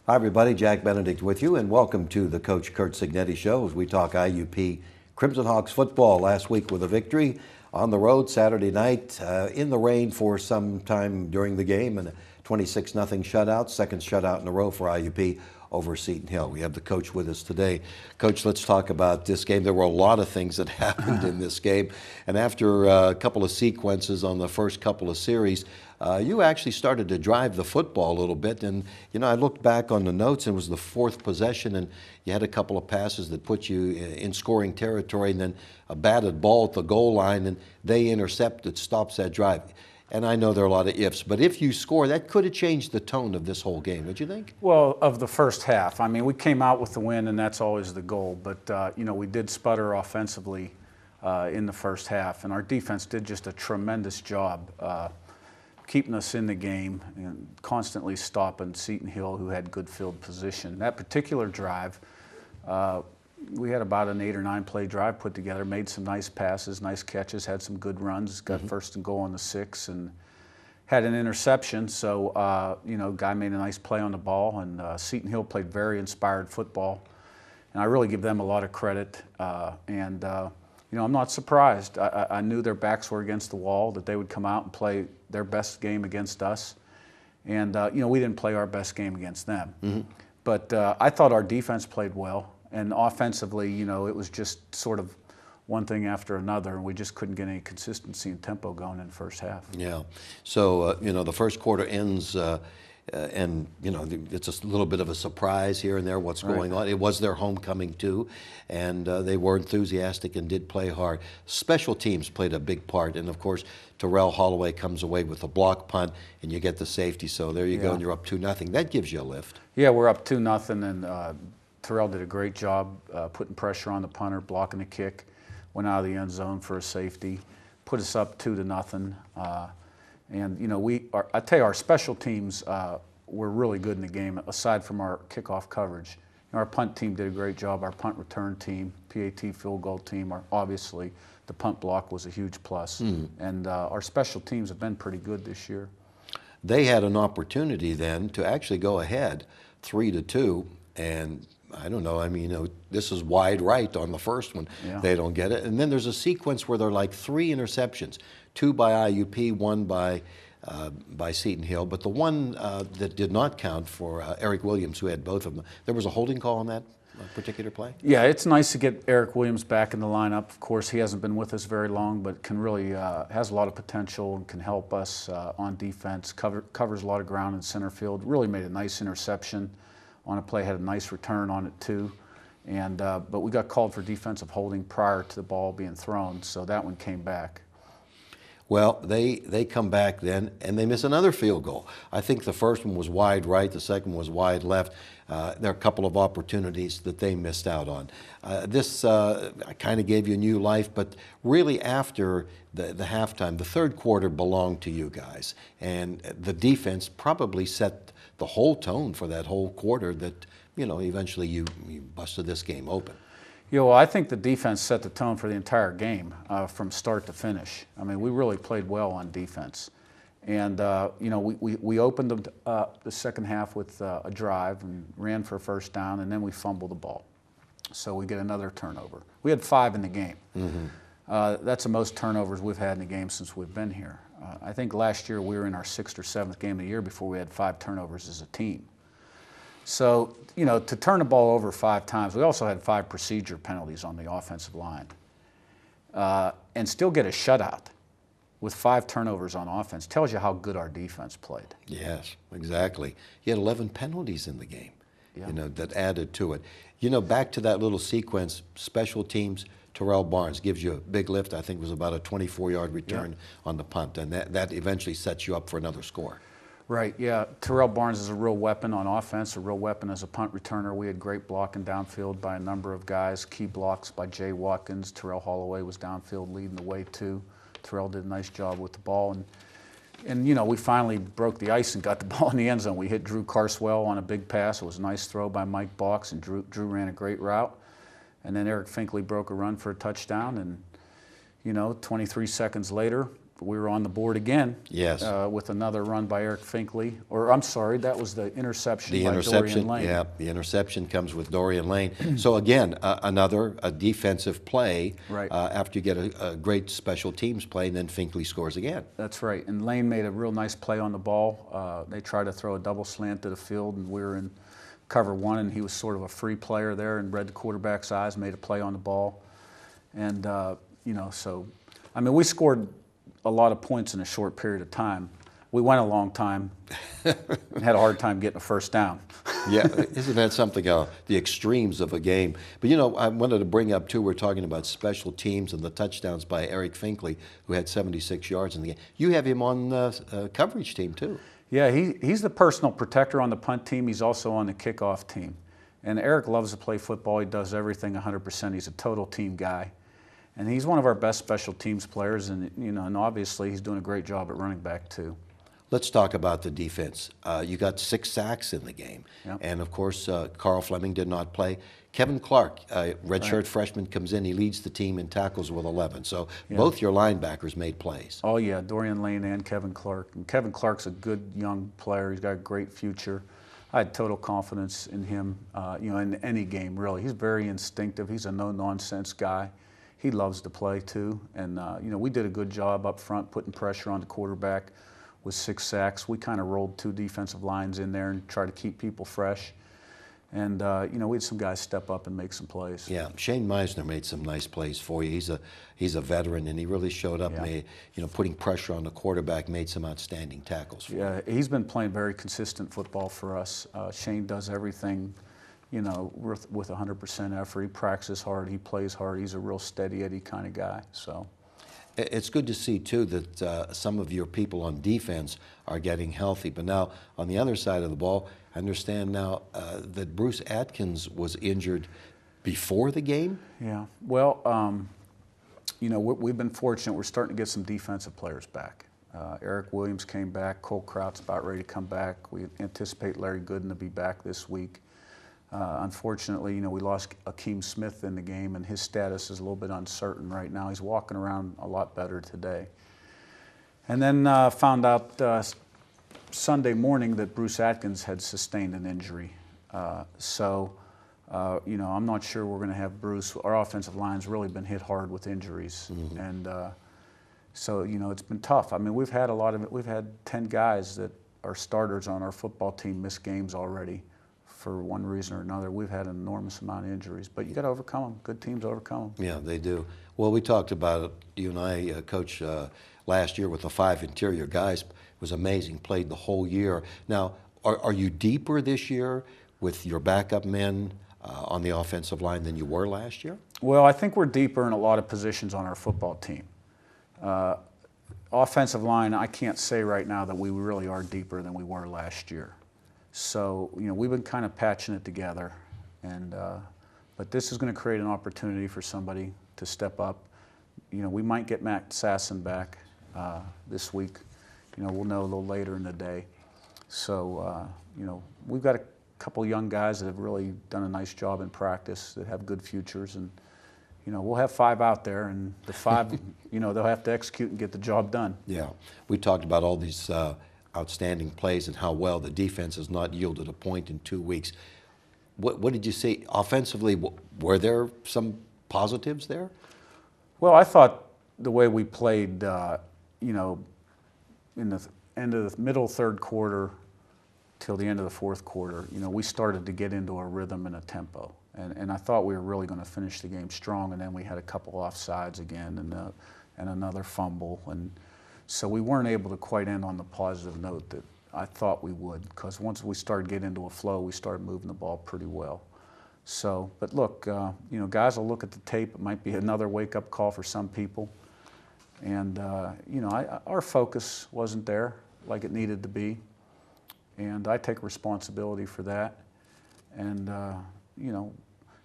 Hi, everybody. Jack Benedict with you, and welcome to the Coach Curt Cignetti Show as we talk IUP Crimson Hawks football. Last week with a victory on the road Saturday night in the rain for some time during the game, and a 26-0 shutout, second shutout in a row for IUP over Seton Hill. We have the coach with us today. Coach, let's talk about this game. There were a lot of things that happened in this game, and after a couple of sequences on the first couple of series, you actually started to drive the football a little bit, and I looked back on the notes, and it was the fourth possession, and you had a couple of passes that put you in scoring territory, and then a batted ball at the goal line, and they intercept it, stops that drive. And I know there are a lot of ifs, but if you score, that could have changed the tone of this whole game, would you think? Well, of the first half. I mean, we came out with the win, and that's always the goal, but we did sputter offensively in the first half, and our defense did just a tremendous job keeping us in the game and constantly stopping Seton Hill, who had good field position. That particular drive, we had about an 8 or 9 play drive put together, made some nice passes, nice catches, had some good runs, got first and goal on the 6, and had an interception. So, guy made a nice play on the ball, and Seton Hill played very inspired football. And I really give them a lot of credit. I'm not surprised. I knew their backs were against the wall, that they would come out and play their best game against us. And, we didn't play our best game against them. But I thought our defense played well. And offensively, it was just sort of one thing after another, and we just couldn't get any consistency and tempo going in the first half. Yeah. So, the first quarter ends, and it's a little bit of a surprise here and there what's going on. It was their homecoming too, and they were enthusiastic and did play hard. Special teams played a big part, and of course Terrell Holloway comes away with a block punt, and you get the safety. So there you go, and you're up 2-0. That gives you a lift. Yeah, we're up 2-0, and Terrell did a great job putting pressure on the punter, blocking the kick, went out of the end zone for a safety, put us up 2-0. I tell you, our special teams were really good in the game, aside from our kickoff coverage. Our punt team did a great job. Our punt return team, PAT field goal team, obviously the punt block was a huge plus. And our special teams have been pretty good this year. They had an opportunity then to actually go ahead 3-2, and I don't know, this is wide right on the first one. Yeah. They don't get it. And then there's a sequence where there are like 3 interceptions, 2 by IUP, 1 by Seton Hill. But the one that did not count for Eric Williams, who had both of them, there was a holding call on that particular play? Yeah, it's nice to get Eric Williams back in the lineup. Of course, he hasn't been with us very long, but can really has a lot of potential and can help us on defense, covers a lot of ground in center field, really made a nice interception on a play, had a nice return on it too, and but we got called for defensive holding prior to the ball being thrown, so that one came back. Well, they come back then, and they miss another field goal. I think the first one was wide right, the second one was wide left. There are a couple of opportunities that they missed out on. This kind of gave you new life, but really after the halftime, the third quarter belonged to you guys, and the defense probably set the whole tone for that whole quarter that, eventually you busted this game open. Well, I think the defense set the tone for the entire game from start to finish. I mean, we really played well on defense. And, we opened the second half with a drive and ran for a first down, and then we fumbled the ball. So we get another turnover. We had 5 in the game. That's the most turnovers we've had in the game since we've been here. I think last year we were in our 6th or 7th game of the year before we had 5 turnovers as a team. So, to turn the ball over 5 times, we also had 5 procedure penalties on the offensive line, and still get a shutout with 5 turnovers on offense tells you how good our defense played. Yes, exactly. You had 11 penalties in the game, that added to it. Back to that little sequence, special teams, Terrell Barnes gives you a big lift. I think it was about a 24-yard return on the punt, and that eventually sets you up for another score. Right, yeah. Terrell Barnes is a real weapon on offense, a real weapon as a punt returner. We had great blocking downfield by a number of guys, key blocks by Jay Watkins. Terrell Holloway was downfield leading the way too. Terrell did a nice job with the ball. And we finally broke the ice and got the ball in the end zone. We hit Drew Carswell on a big pass. It was a nice throw by Mike Baux, and Drew ran a great route. And then Eric Finkley broke a run for a touchdown, and 23 seconds later, we were on the board again. Yes. With another run by Eric Finkley. Or I'm sorry, that was the interception The by interception, Dorian Lane. yeah, the interception comes with Dorian Lane. So again, another defensive play Right. after you get a great special teams play, and then Finkley scores again. That's right. And Lane made a real nice play on the ball. They tried to throw a double slant to the field, and we were in cover one, and he was sort of a free player there and read the quarterback's eyes, made a play on the ball. And, so, I mean, we scored a lot of points in a short period of time. We went a long time and had a hard time getting a first down. Yeah, isn't that something, the extremes of a game? But, I wanted to bring up, too, we're talking about special teams and the touchdowns by Eric Finkley, who had 76 yards in the game. You have him on coverage team, too. Yeah, he's the personal protector on the punt team. He's also on the kickoff team. And Eric loves to play football. He does everything 100%. He's a total team guy. And he's one of our best special teams players, and and obviously he's doing a great job at running back too. Let's talk about the defense. You got 6 sacks in the game, Yep. and of course Carl Fleming did not play. Kevin Clark, redshirt freshman, comes in. He leads the team in tackles with 11. So both your linebackers made plays. Oh yeah, Dorian Lane and Kevin Clark. And Kevin Clark's a good young player. He's got a great future. I had total confidence in him, in any game really. He's very instinctive. He's a no-nonsense guy. He loves to play too, and we did a good job up front putting pressure on the quarterback with 6 sacks. We kind of rolled 2 defensive lines in there and tried to keep people fresh. And we had some guys step up and make some plays. Yeah, Shane Meisner made some nice plays for you. He's a veteran, and he really showed up. Putting pressure on the quarterback, made some outstanding tackles for him. He's been playing very consistent football for us. Shane does everything, with 100% effort. He practices hard. He plays hard. He's a real steady Eddie kind of guy. So. It's good to see, too, that some of your people on defense are getting healthy. But now, on the other side of the ball, I understand now that Bruce Atkins was injured before the game? Yeah. Well, we've been fortunate. We're starting to get some defensive players back. Eric Williams came back. Cole Kraut's about ready to come back. We anticipate Larry Gooden to be back this week. Unfortunately, we lost Akeem Smith in the game, and his status is a little bit uncertain right now. He's walking around a lot better today. And then found out Sunday morning that Bruce Atkins had sustained an injury. I'm not sure we're going to have Bruce. Our offensive line's really been hit hard with injuries, and it's been tough. I mean, we've had 10 guys that are starters on our football team miss games already. For one reason or another. We've had an enormous amount of injuries, but you got to overcome them. Good teams overcome them. Yeah, they do. Well, we talked about it. You and I, Coach, last year with the 5 interior guys. It was amazing. Played the whole year. Now, are you deeper this year with your backup men on the offensive line than you were last year? Well, I think we're deeper in a lot of positions on our football team. Offensive line, I can't say right now that we really are deeper than we were last year. So, we've been kind of patching it together, but this is going to create an opportunity for somebody to step up. We might get Matt Sasson back this week. We'll know a little later in the day. So, we've got a couple young guys that have really done a nice job in practice that have good futures, and we'll have 5 out there, and the 5, they'll have to execute and get the job done. Yeah, we talked about all these outstanding plays and how well the defense has not yielded a point in 2 weeks. What did you see offensively? Were there some positives there? Well, I thought the way we played, in the end of the middle 3rd quarter till the end of the 4th quarter, we started to get into a rhythm and a tempo. And I thought we were really going to finish the game strong, and then we had a couple offsides again and another fumble. And so we weren't able to quite end on the positive note that I thought we would, because once we started getting into a flow, we started moving the ball pretty well. So, but look, guys will look at the tape. It might be another wake-up call for some people. And, our focus wasn't there like it needed to be. And I take responsibility for that. And,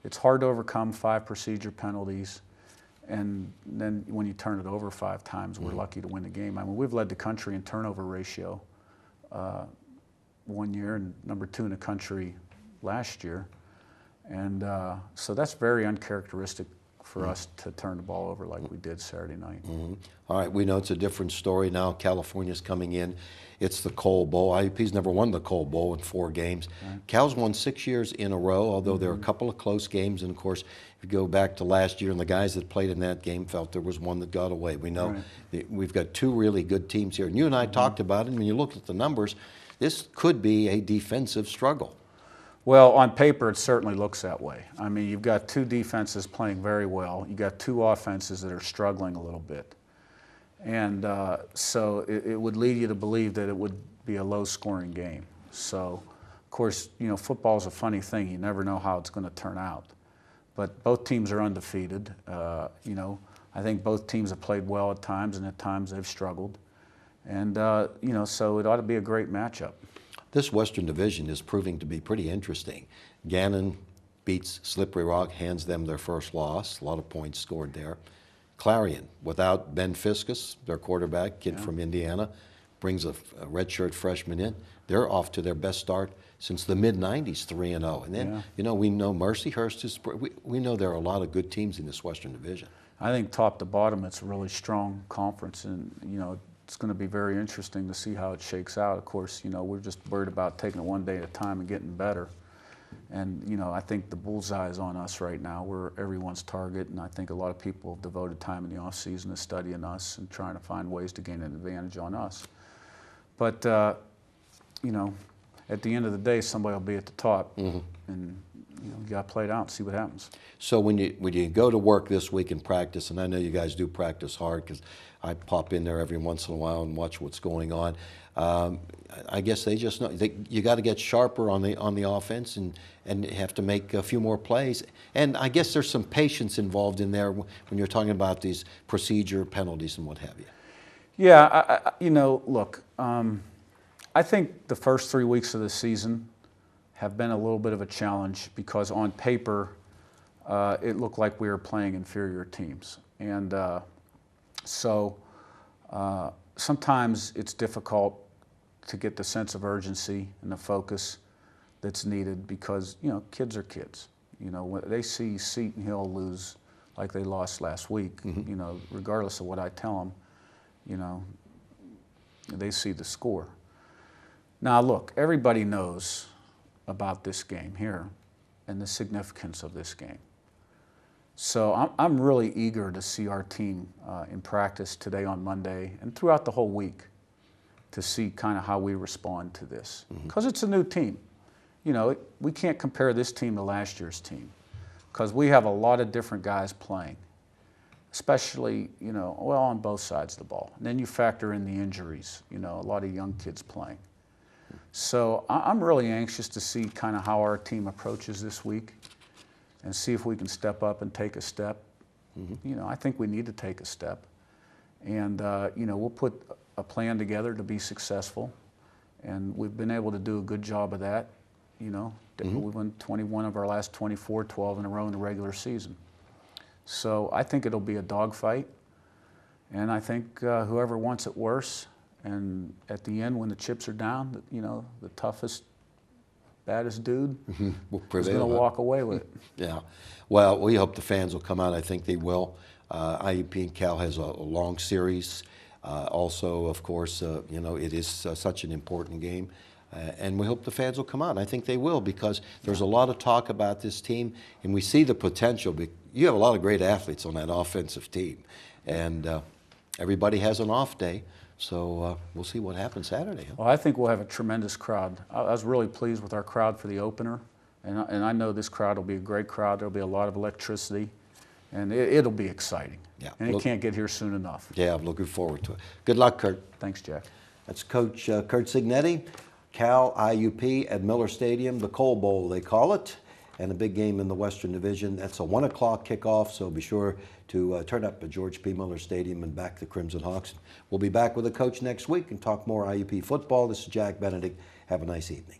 it's hard to overcome 5 procedure penalties. And then when you turn it over 5 times, we're lucky to win the game. I mean, we've led the country in turnover ratio 1 year and number 2 in the country last year. And so that's very uncharacteristic for us to turn the ball over like we did Saturday night. All right, we know it's a different story now. California's coming in. It's the Coal Bowl. IUP's never won the Coal Bowl in 4 games. Right. Cal's won 6 years in a row, although there are a couple of close games. And, of course, if you go back to last year, and the guys that played in that game felt there was one that got away. We know we've got 2 really good teams here. And you and I talked about it. When you look at the numbers, this could be a defensive struggle. Well, on paper, it certainly looks that way. I mean, you've got 2 defenses playing very well. You've got 2 offenses that are struggling a little bit. And so it would lead you to believe that it would be a low-scoring game. So, of course, you know, football is a funny thing. You never know how it's going to turn out. But both teams are undefeated. You know, I think both teams have played well at times, and at times they've struggled. And, you know, so it ought to be a great matchup. This Western Division is proving to be pretty interesting. Gannon beats Slippery Rock, hands them their first loss. A lot of points scored there. Clarion, without Ben Fiskus, their quarterback, kid from Indiana, brings a redshirt freshman in. They're off to their best start since the mid-'90s, 3-0. And then, you know, we know Mercyhurst is, we know there are a lot of good teams in this Western Division. I think top to bottom, it's a really strong conference, and, you know, it's going to be very interesting to see how it shakes out. Of course, you know, we're just worried about taking it one day at a time and getting better. And, you know, I think the bullseye is on us right now. We're everyone's target, and I think a lot of people have devoted time in the off-season to studying us and trying to find ways to gain an advantage on us. But, you know, at the end of the day, somebody will be at the top, and, you know, you got to play it out and see what happens. So when you go to work this week and practice, and I know you guys do practice hard because I pop in there every once in a while and watch what's going on. I guess they just know you got to get sharper on the offense and have to make a few more plays. And I guess there's some patience involved in there when you're talking about these procedure penalties and what have you. Yeah, you know, look, I think the first 3 weeks of the season have been a little bit of a challenge because on paper it looked like we were playing inferior teams. And so sometimes it's difficult to get the sense of urgency and the focus that's needed because, you know, kids are kids. You know, when they see Seton Hill lose like they lost last week, you know, regardless of what I tell them, you know, they see the score. Now, look, everybody knows about this game here and the significance of this game. So I'm really eager to see our team in practice today on Monday and throughout the whole week to see kind of how we respond to this. Because it's a new team. You know, we can't compare this team to last year's team because we have a lot of different guys playing, especially, you know, well, on both sides of the ball. And then you factor in the injuries, you know, a lot of young kids playing. So I'm really anxious to see kind of how our team approaches this week and see if we can step up and take a step. You know, I think we need to take a step. And, you know, we'll put a plan together to be successful. And we've been able to do a good job of that. You know, we won 21 of our last 24, 12 in a row in the regular season. So I think it'll be a dogfight. And I think whoever wants it worse, and at the end when the chips are down, you know, the toughest, baddest dude is going to walk away with it. Yeah. Well, we hope the fans will come out. I think they will. IUP and Cal has a long series. Also, of course, you know, it is such an important game. And we hope the fans will come out. I think they will because there's a lot of talk about this team, and we see the potential. You have a lot of great athletes on that offensive team, and everybody has an off day. So we'll see what happens Saturday. Huh? Well, I think we'll have a tremendous crowd. I was really pleased with our crowd for the opener, and I know this crowd will be a great crowd. There'll be a lot of electricity, and it'll be exciting. Yeah, and it can't get here soon enough. Yeah, I'm looking forward to it. Good luck, Curt. Thanks, Jack. That's Coach Curt Cignetti, Cal IUP at Miller Stadium, the Coal Bowl they call it, and a big game in the Western Division. That's a 1 o'clock kickoff, so be sure to turn up at George P. Miller Stadium and back the Crimson Hawks. We'll be back with the coach next week and talk more IUP football. This is Jack Benedict. Have a nice evening.